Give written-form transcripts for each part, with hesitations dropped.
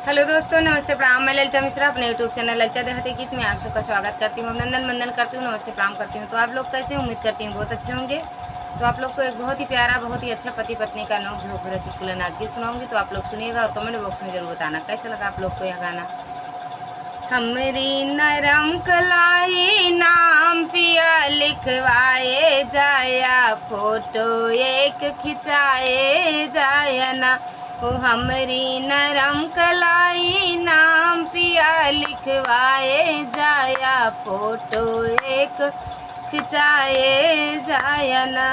Hello दोस्तों, नमस्ते प्रणाम। मैं ललिता मिश्रा अपने यूट्यूब चैनल ललिता देहाती गीत में आप सबका स्वागत करती हूँ, अभिनंदन वंदन करती हूँ, नमस्ते प्रणाम करती हूँ। तो आप लोग कैसे, उम्मीद करती हूँ बहुत अच्छे होंगे। तो आप लोग को एक बहुत ही प्यारा, बहुत ही अच्छा पति पत्नी का नोक झोंक भरा चुटकुला नाच गीत सुनाऊंगी। तो आप लोग सुनिएगा और कमेंट बॉक्स में जरूर बताना कैसा लगा आप लोग को यह गाना। हमरी नरम कलाई नाम पिया लिखवाए जाया, फोटो एक खिंचाए जाया ना। ओ हमरी नरम कलाई नाम पिया लिखवाए जाया, फोटो एक खिंचाए जाया ना।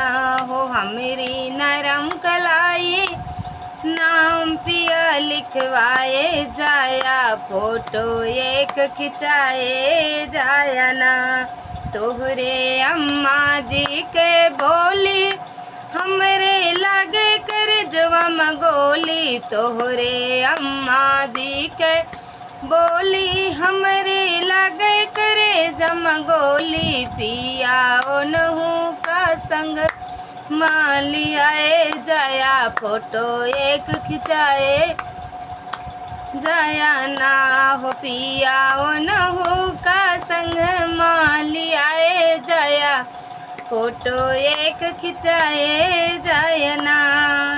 हो हमरी नरम कलाई नाम पिया लिखवाए जाया, फोटो एक खिंचाए जाया ना। तोहरे अम्मा जी के बोली हमरे लागे कर जवम गोली, तोहरे अम्मा जी के बोली हमरे लागे करे जम गोली। पिया ओनहू का संग मालियाए जाया, फोटो एक खिंचाए जाया ना। हो पिया ओनहू का संग मालियाए जाया, फोटो एक खिंचाए जाया ना।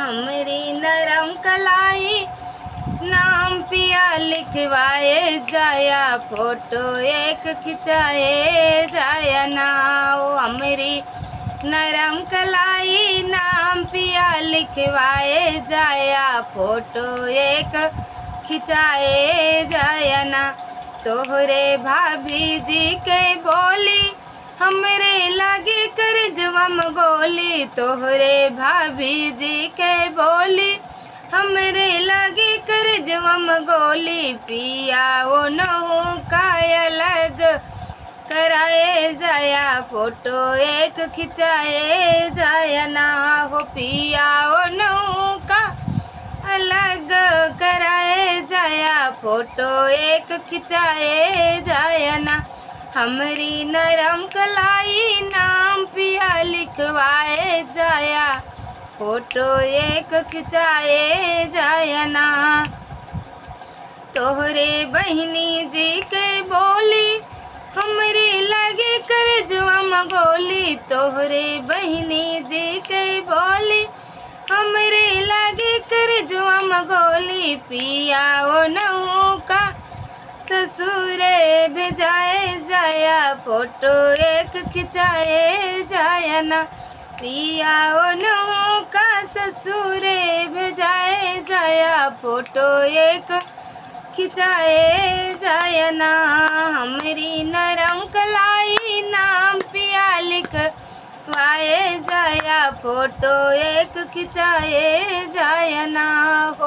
हमरी नरम कलाई नाम पिया लिखवाए जाया, फोटो एक खिंचाए जाया ना। ओ हमरी नरम कलाई नाम पिया लिखवाए जाया, फोटो एक खिंचाए जाया ना। तोहरे भाभी जी के बोली हमरे लागे कर जवम गोली, तोहरे भाभी जी के बोली हमरे लागे कर जवम गोली। पिया ओनहू का अलग कराए जाया, फोटो एक खिंचाए जाया ना। हो पिया ओनहू का अलग कराए जाया, फोटो एक खिंचाए जाया ना। हमरी नरम कलाई नाम पिया लिखवाए जाया, फोटो एक खिंचाए जाया ना। तोहरे बहिनी जी के बोली हमरे लगे कर जवम गोली, तोहरे बहिनी जी के बोली हमरे लगे कर जवम गोली। पिया ओनहू का ससुरे भेजाए जाया, फोटो एक खिंचाए जाया ना। पिया ओनहू का ससुरे भेजाए जाया, फोटो एक खिंचाए जाया ना। हमरी नरम कलाई नाम पिया लिखवाए जाया, फोटो एक खिंचाए जाया ना। हो